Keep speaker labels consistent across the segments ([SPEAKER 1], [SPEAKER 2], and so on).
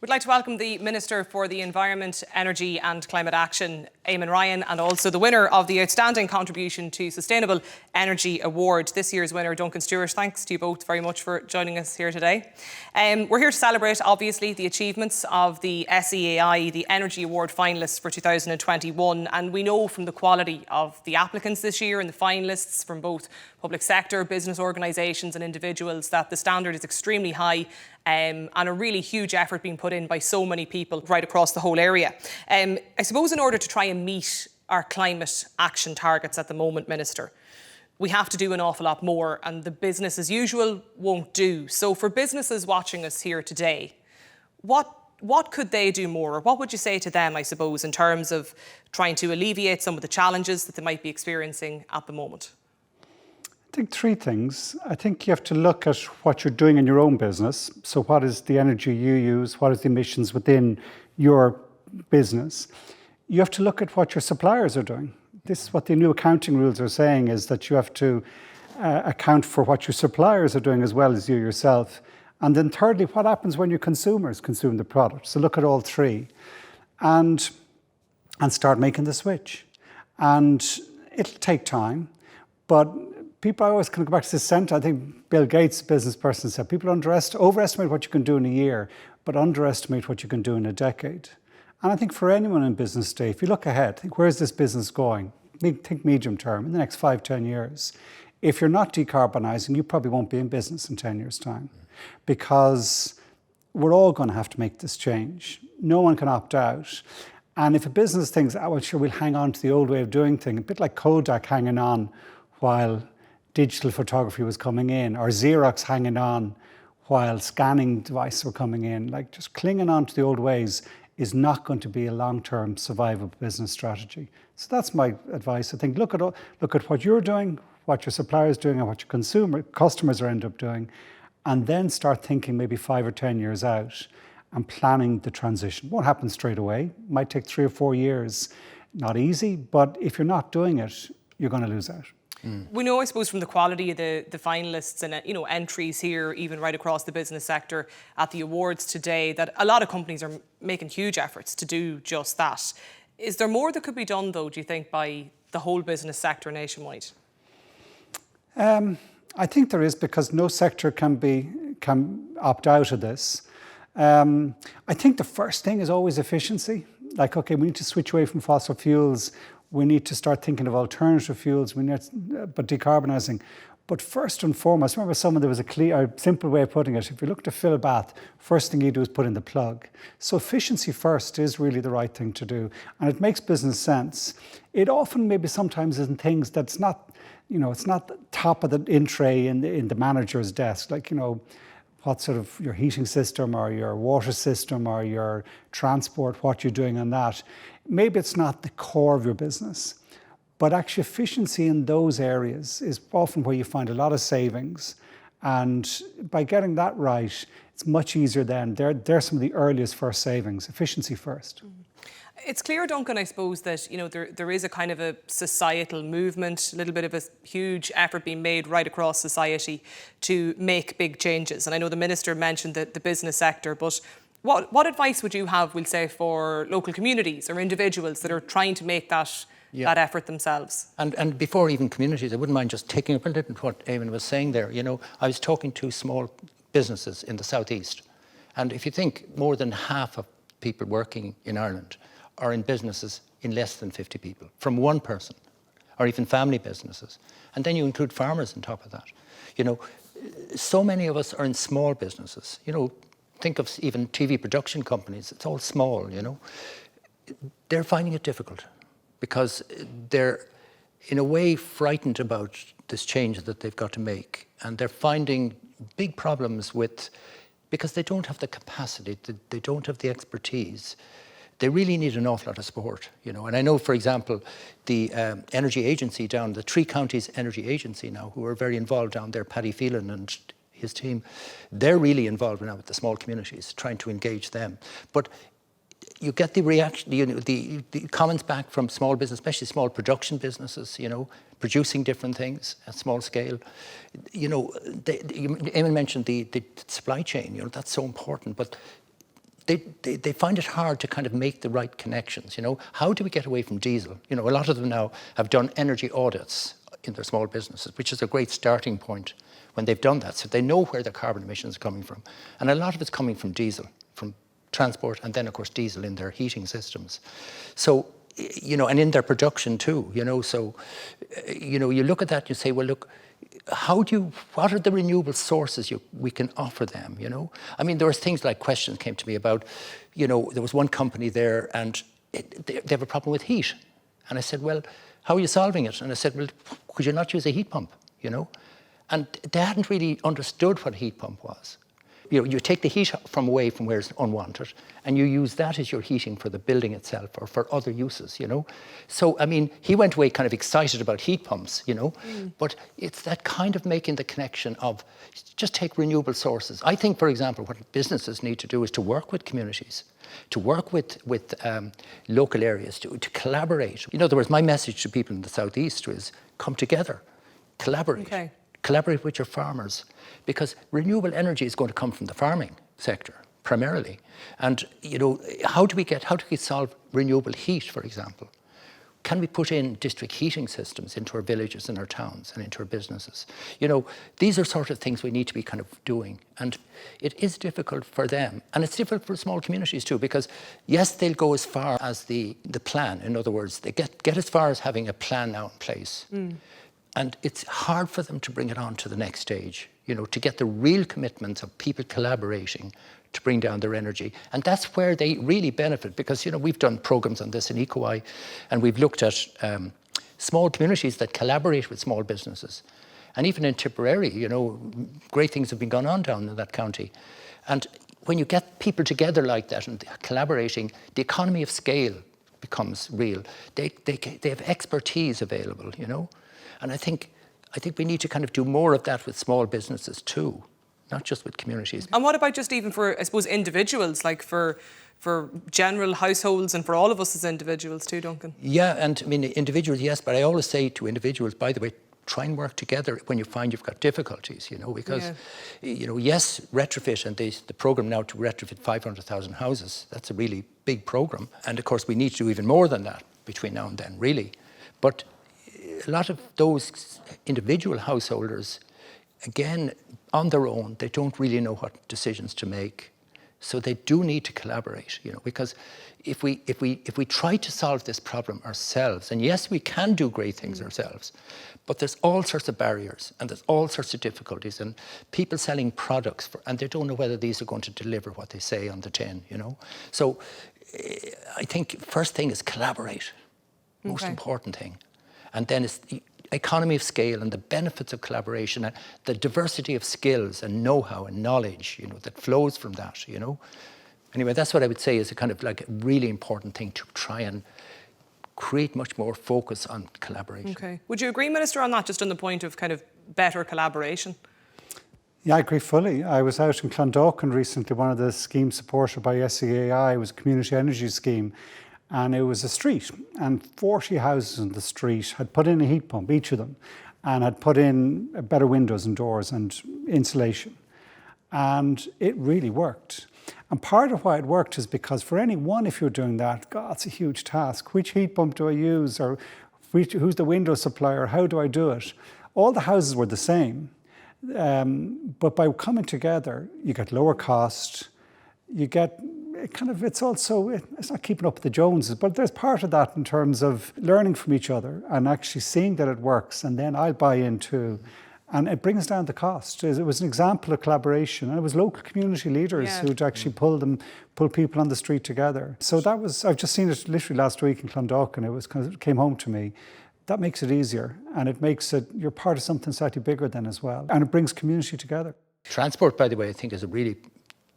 [SPEAKER 1] We'd like to welcome the Minister for the Environment, Energy and Climate Action, Eamon Ryan, and also the winner of the Outstanding Contribution to Sustainable Energy Award, this year's winner, Duncan Stewart. Thanks to you both very much for joining us here today. We're here to celebrate, obviously, the achievements of the SEAI, the Energy Award finalists for 2021. And we know from the quality of the applicants this year and the finalists from both public sector, business organisations and individuals that the standard is extremely high and a really huge effort being put in by so many people right across the whole area. I suppose in order to try and meet our climate action targets at the moment, Minister, we have to do an awful lot more, and the business as usual won't do. So for businesses watching us here today, what could they do more? Or what would you say to them, I suppose, in terms of trying to alleviate some of the challenges that they might be experiencing at the moment?
[SPEAKER 2] I think three things. I think you have to look at what you're doing in your own business. So what is the energy you use? What is the emissions within your business? You have to look at what your suppliers are doing. This is what the new accounting rules are saying, is that you have to account for what your suppliers are doing as well as you yourself. And then thirdly, what happens when your consumers consume the product? So look at all three and start making the switch. And it'll take time, but people always kind of go back to this sentence. I think Bill Gates, the business person, said people overestimate what you can do in a year, but underestimate what you can do in a decade. And I think for anyone in business today, if you look ahead, think where's this business going? Think medium term, in the next 5-10 years. If you're not decarbonising, you probably won't be in business in 10 years' time, because we're all going to have to make this change. No one can opt out. And if a business thinks, oh, well, sure, we'll hang on to the old way of doing things, a bit like Kodak hanging on while digital photography was coming in, or Xerox hanging on while scanning devices were coming in, like just clinging on to the old ways is not going to be a long-term survival business strategy. So that's my advice. I think look at what you're doing, what your suppliers are doing, and what your customers are end up doing, and then start thinking maybe 5 or 10 years out and planning the transition. Won't happen straight away. Might take 3 or 4 years. Not easy, but if you're not doing it, you're going to lose out.
[SPEAKER 1] We know, I suppose, from the quality of the finalists and entries here, even right across the business sector at the awards today, that a lot of companies are making huge efforts to do just that. Is there more that could be done, though, do you think, by the whole business sector nationwide?
[SPEAKER 2] I think there is, because no sector can opt out of this. I think the first thing is always efficiency. Like, okay, we need to switch away from fossil fuels. We need to start thinking of alternative fuels, but decarbonising. But first and foremost, remember there was a simple way of putting it. If you look to fill a bath, first thing you do is put in the plug. So efficiency first is really the right thing to do. And it makes business sense. It often maybe sometimes isn't things that's not, it's not the top of the in tray in the manager's desk. Like, what sort of your heating system or your water system or your transport, what you're doing on that. Maybe it's not the core of your business, but actually efficiency in those areas is often where you find a lot of savings. And by getting that right, it's much easier then. They're some of the earliest first savings, efficiency first.
[SPEAKER 1] It's clear, Duncan, I suppose, that there is a kind of a societal movement, a little bit of a huge effort being made right across society to make big changes. And I know the Minister mentioned the business sector, but what advice would you have, we'll say, for local communities or individuals that are trying to make that effort themselves?
[SPEAKER 3] And before even communities, I wouldn't mind just taking up a little bit what Eamon was saying there. I was talking to small businesses in the southeast, and if you think more than half of people working in Ireland are in businesses in less than 50 people, from one person, or even family businesses. And then you include farmers on top of that. So many of us are in small businesses. Think of even TV production companies, it's all small, They're finding it difficult because they're, in a way, frightened about this change that they've got to make. And they're finding big problems because they don't have the capacity, they don't have the expertise. They really need an awful lot of support, And I know, for example, the energy agency the Three Counties Energy Agency now, who are very involved down there, Paddy Phelan and his team, they're really involved now with the small communities, trying to engage them. But you get the reaction, the comments back from small business, especially small production businesses, producing different things at small scale. Eamon mentioned the supply chain, that's so important, but they find it hard to kind of make the right connections, you know. How do we get away from diesel? You know, a lot of them now have done energy audits in their small businesses, which is a great starting point when they've done that. So they know where their carbon emissions are coming from. And a lot of it's coming from diesel, from transport, and then of course diesel in their heating systems. So, you know, and in their production too, you know. So, you know, you look at that and you say, well, look, what are the renewable sources we can offer them, you know? I mean, there was things like questions came to me about, you know, there was one company there and they have a problem with heat. And I said, well, how are you solving it? And I said, well, could you not use a heat pump, you know? And they hadn't really understood what a heat pump was. You know, you take the heat from away from where it's unwanted, and you use that as your heating for the building itself or for other uses, you know. So, I mean, he went away kind of excited about heat pumps, you know, but it's that kind of making the connection of just take renewable sources. I think, for example, what businesses need to do is to work with communities, to work with local areas, to collaborate. In other words, my message to people in the southeast is come together, collaborate. Okay. Collaborate with your farmers, because renewable energy is going to come from the farming sector primarily. And you know, how do we solve renewable heat, for example? Can we put in district heating systems into our villages and our towns and into our businesses? You know, these are sort of things we need to be kind of doing. And it is difficult for them. And it's difficult for small communities too, because yes, they'll go as far as the plan. In other words, they get as far as having a plan now in place. And it's hard for them to bring it on to the next stage, you know, to get the real commitments of people collaborating to bring down their energy. And that's where they really benefit, because, you know, we've done programs on this in EcoI, and we've looked at small communities that collaborate with small businesses. And even in Tipperary, you know, great things have been going on down in that county. And when you get people together like that and collaborating, the economy of scale becomes real. They have expertise available, you know. And I think we need to kind of do more of that with small businesses too, not just with communities.
[SPEAKER 1] And what about just even for, I suppose, individuals, like for general households and for all of us as individuals too, Duncan?
[SPEAKER 3] Yeah, and I mean, individuals, yes, but I always say to individuals, by the way, try and work together when you find you've got difficulties, you know, because, you know, yes, retrofit, and the programme now to retrofit 500,000 houses, that's a really big programme. And of course, we need to do even more than that between now and then, really. But a lot of those individual householders, again, on their own, they don't really know what decisions to make. So they do need to collaborate, you know, because if we try to solve this problem ourselves, and yes, we can do great things ourselves, but there's all sorts of barriers and there's all sorts of difficulties, and people selling products and they don't know whether these are going to deliver what they say on the tin, you know. So I think first thing is collaborate, most important thing. And then it's the economy of scale and the benefits of collaboration and the diversity of skills and know-how and knowledge, you know, that flows from that, you know. Anyway, that's what I would say is a kind of like a really important thing to try and create much more focus on collaboration.
[SPEAKER 1] Okay. Would you agree, Minister, on that, just on the point of kind of better collaboration?
[SPEAKER 2] Yeah, I agree fully. I was out in Clondalkin recently. One of the schemes supported by SEAI was a community energy scheme. And it was a street, and 40 houses in the street had put in a heat pump, each of them, and had put in better windows and doors and insulation. And it really worked. And part of why it worked is because for anyone, if you're doing that, God, it's a huge task. Which heat pump do I use? Or who's the window supplier? How do I do it? All the houses were the same. But by coming together, you get lower cost, you get it's not keeping up with the Joneses, but there's part of that in terms of learning from each other and actually seeing that it works, and then I'll buy in too. And it brings down the cost. It was an example of collaboration, and it was local community leaders who'd actually pull people on the street together. So that was, I've just seen it literally last week in Clondalkin, it came home to me. That makes it easier, and it makes it, you're part of something slightly bigger then as well, and it brings community together.
[SPEAKER 3] Transport, by the way, I think is a really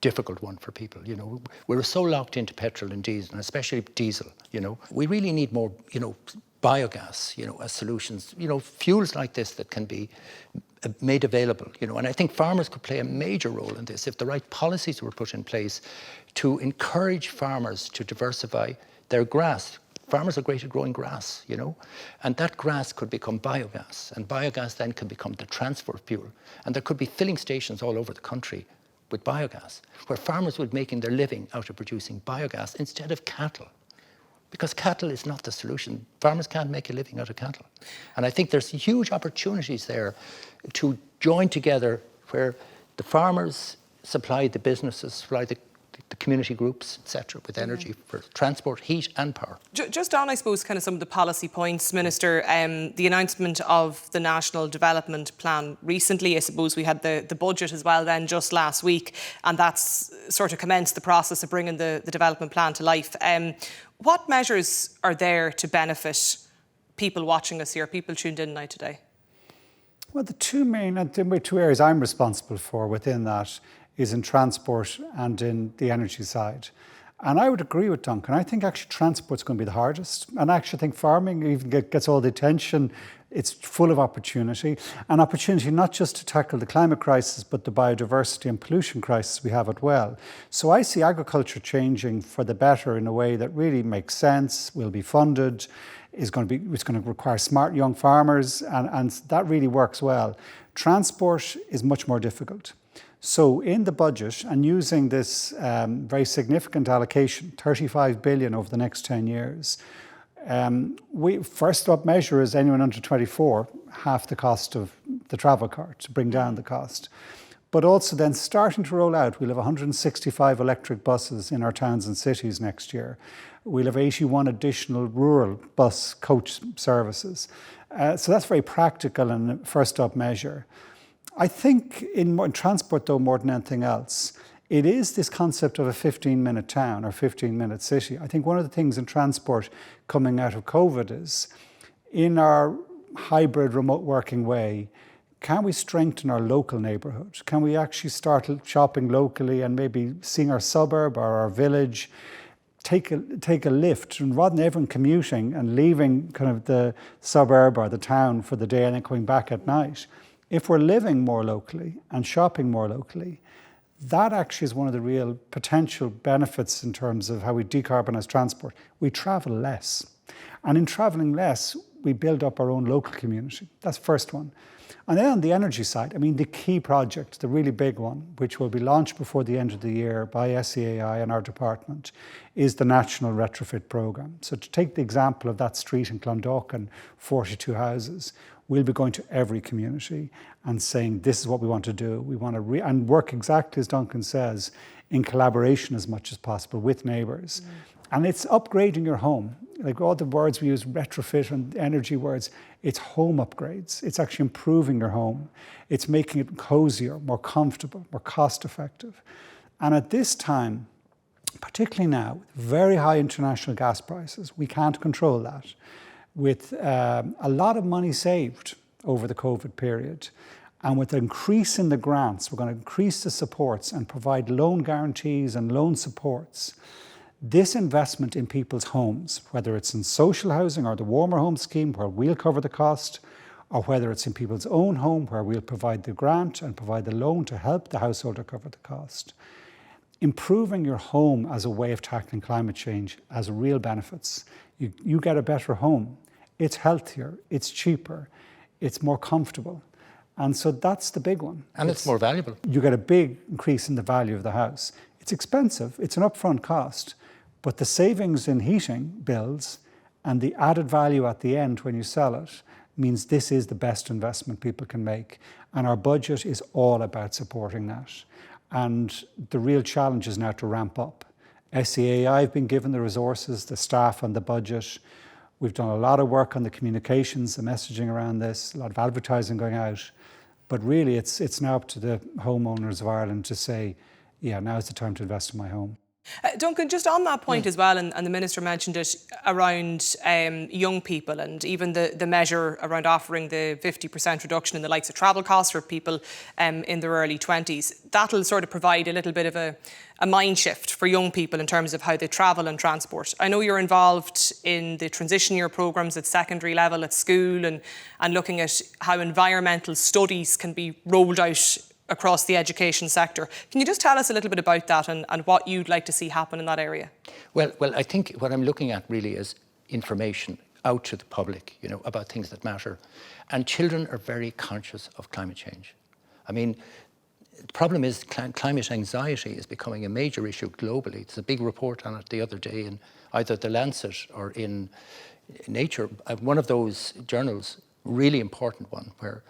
[SPEAKER 3] difficult one for people, you know. We're so locked into petrol and diesel, and especially diesel, you know. We really need more, you know, biogas, you know, as solutions, you know, fuels like this that can be made available, you know. And I think farmers could play a major role in this if the right policies were put in place to encourage farmers to diversify their grass. Farmers are great at growing grass, you know, and that grass could become biogas, and biogas then can become the transport fuel. And there could be filling stations all over the country with biogas, where farmers would be making their living out of producing biogas instead of cattle. Because cattle is not the solution. Farmers can't make a living out of cattle. And I think there's huge opportunities there to join together where the farmers supply the businesses, supply the community groups, etc., with energy for transport, heat and power.
[SPEAKER 1] Just on, I suppose, kind of some of the policy points, Minister, the announcement of the National Development Plan recently, I suppose we had the budget as well then just last week, and that's sort of commenced the process of bringing the development plan to life. What measures are there to benefit people watching us here, people tuned in now today?
[SPEAKER 2] Well, the two areas I'm responsible for within that is in transport and in the energy side. And I would agree with Duncan. I think actually transport's going to be the hardest. And I actually think farming even gets all the attention. It's full of opportunity. And opportunity not just to tackle the climate crisis, but the biodiversity and pollution crisis we have as well. So I see agriculture changing for the better in a way that really makes sense, will be funded, it's going to require smart young farmers, and that really works well. Transport is much more difficult. So in the budget, and using this very significant allocation, 35 billion over the next 10 years, first up measure is anyone under 24, half the cost of the travel card to bring down the cost. But also then starting to roll out, we'll have 165 electric buses in our towns and cities next year. We'll have 81 additional rural bus coach services. So that's very practical and a first up measure. I think in transport, though, more than anything else, it is this concept of a 15-minute town or 15-minute city. I think one of the things in transport coming out of COVID is, in our hybrid remote working way, can we strengthen our local neighbourhood? Can we actually start shopping locally and maybe seeing our suburb or our village take a lift, and rather than everyone commuting and leaving kind of the suburb or the town for the day and then coming back at night? If we're living more locally and shopping more locally, that actually is one of the real potential benefits in terms of how we decarbonise transport. We travel less. And in travelling less, we build up our own local community. That's the first one. And then on the energy side, I mean, the key project, the really big one, which will be launched before the end of the year by SEAI and our department, is the National Retrofit Programme. So to take the example of that street in Clondalkin, 42 houses, we'll be going to every community and saying, this is what we want to do. We want to and work exactly as Duncan says, in collaboration as much as possible with neighbours. And it's upgrading your home. Like all the words we use, retrofit and energy words, it's home upgrades. It's actually improving your home. It's making it cozier, more comfortable, more cost effective. And at this time, particularly now, with very high international gas prices, we can't control that. With a lot of money saved over the COVID period, and with an increase in the grants, we're going to increase the supports and provide loan guarantees and loan supports. This investment in people's homes, whether it's in social housing or the warmer home scheme where we'll cover the cost, or whether it's in people's own home where we'll provide the grant and provide the loan to help the householder cover the cost. Improving your home as a way of tackling climate change has real benefits. You get a better home. It's healthier, it's cheaper, it's more comfortable. And so that's the big one.
[SPEAKER 3] And it's more valuable.
[SPEAKER 2] You get a big increase in the value of the house. It's expensive, it's an upfront cost, but the savings in heating bills and the added value at the end when you sell it means this is the best investment people can make. And our budget is all about supporting that. And the real challenge is now to ramp up. SEAI have been given the resources, the staff and the budget. We've done a lot of work on the communications, the messaging around this, a lot of advertising going out. But really, it's now up to the homeowners of Ireland to say, yeah, now's the time to invest in my home.
[SPEAKER 1] Duncan, just on that point as well, and the Minister mentioned it around young people and even the measure around offering the 50% reduction in the likes of travel costs for people in their early 20s. That'll sort of provide a little bit of a mind shift for young people in terms of how they travel and transport. I know you're involved in the transition year programmes at secondary level at school and looking at how environmental studies can be rolled out across the education sector. Can you just tell us a little bit about that and what you'd like to see happen in that area?
[SPEAKER 3] Well, I think what I'm looking at really is information out to the public, about things that matter. And children are very conscious of climate change. I mean, The problem is climate anxiety is becoming a major issue globally. There's a big report on it the other day in either The Lancet or in Nature, one of those journals, really important one, where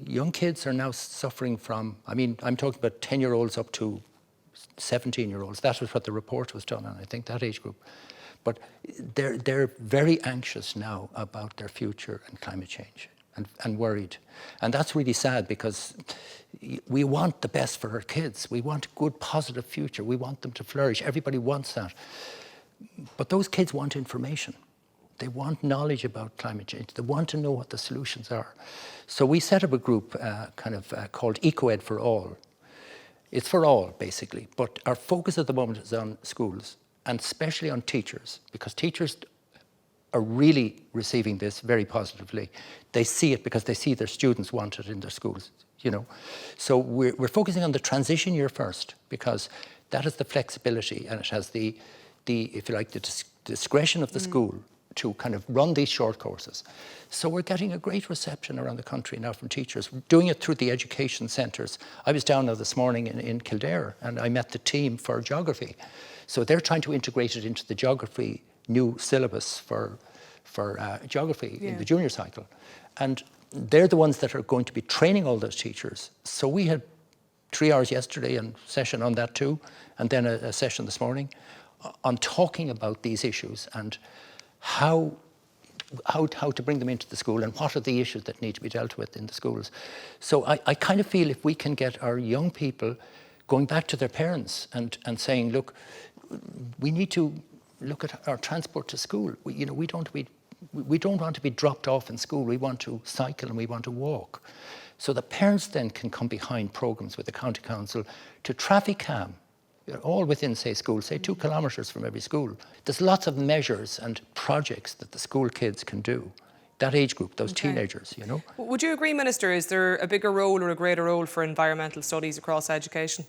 [SPEAKER 3] young kids are now suffering from, I mean, I'm talking about 10-year-olds up to 17-year-olds. That was what the report was done on, I think, that age group. But they're very anxious now about their future and climate change and worried. And that's really sad because we want the best for our kids. We want a good, positive future. We want them to flourish. Everybody wants that. But those kids want information. They want knowledge about climate change. They want to know what the solutions are. So we set up a group called EcoEd for All. It's for all, basically. But our focus at the moment is on schools, and especially on teachers, because teachers are really receiving this very positively. They see it because they see their students want it in their schools, you know. So we're focusing on the transition year first, because that has the flexibility and it has the if you like, the discretion of the school to kind of run these short courses. So we're getting a great reception around the country now from teachers, doing it through the education centres. I was down there this morning in Kildare and I met the team for geography. So they're trying to integrate it into the geography new syllabus for geography in the junior cycle. And they're the ones that are going to be training all those teachers. So we had 3 hours yesterday and session on that too, and then a session this morning on talking about these issues and how to bring them into the school and what are the issues that need to be dealt with in the schools. So I kind of feel if we can get our young people going back to their parents and saying, look, we need to look at our transport to school. We don't want to be dropped off in school. We want to cycle and we want to walk. So the parents then can come behind programmes with the county council to traffic calm, all within, say, school, say 2 kilometres from every school. There's lots of measures and projects that the school kids can do, that age group, those teenagers, you know.
[SPEAKER 1] Would you agree, Minister, is there a bigger role or a greater role for environmental studies across education?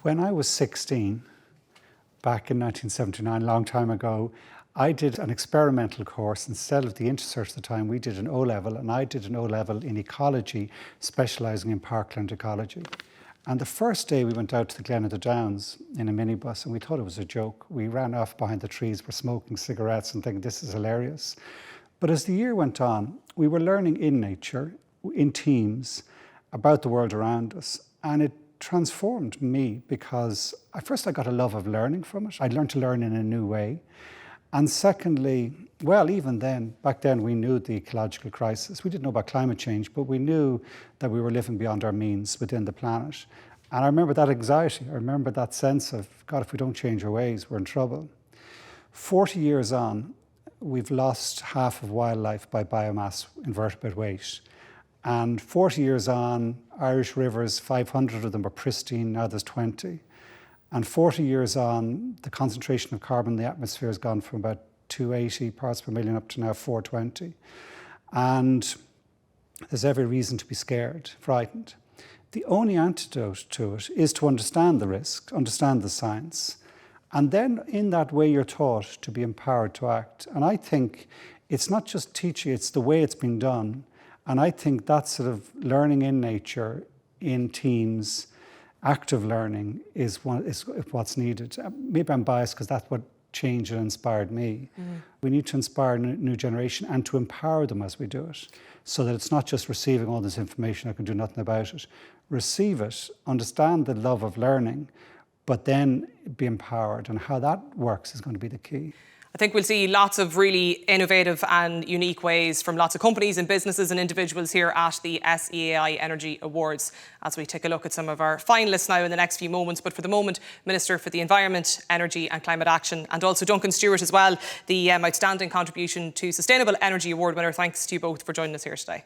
[SPEAKER 2] When I was 16, back in 1979, a long time ago, I did an experimental course. Instead of the Intercert at the time, we did an O-level, and I did an O-level in ecology, specialising in parkland ecology. And the first day we went out to the Glen of the Downs in a minibus and we thought it was a joke. We ran off behind the trees, were smoking cigarettes and thinking this is hilarious. But as the year went on, we were learning in nature, in teams, about the world around us. And it transformed me because at first I got a love of learning from it. I learned to learn in a new way. And secondly, well, even then, back then we knew the ecological crisis. We didn't know about climate change, but we knew that we were living beyond our means within the planet. And I remember that anxiety. I remember that sense of, God, if we don't change our ways, we're in trouble. 40 years on, we've lost half of wildlife by biomass invertebrate weight. And 40 years on, Irish rivers, 500 of them are pristine, now there's 20. And 40 years on, the concentration of carbon in the atmosphere has gone from about 280 parts per million up to now 420. And there's every reason to be scared, frightened. The only antidote to it is to understand the risk, understand the science. And then in that way, you're taught to be empowered to act. And I think it's not just teaching, it's the way it's been done. And I think that sort of learning in nature, in teams, active learning is what's needed. Maybe I'm biased because that's what changed and inspired me. We need to inspire a new generation and to empower them as we do it, so that it's not just receiving all this information, I can do nothing about it. Receive it, understand the love of learning, but then be empowered. And how that works is going to be the key.
[SPEAKER 1] I think we'll see lots of really innovative and unique ways from lots of companies and businesses and individuals here at the SEAI Energy Awards as we take a look at some of our finalists now in the next few moments. But for the moment, Minister for the Environment, Energy and Climate Action, and also Duncan Stewart as well, the Outstanding Contribution to Sustainable Energy Award winner. Thanks to you both for joining us here today.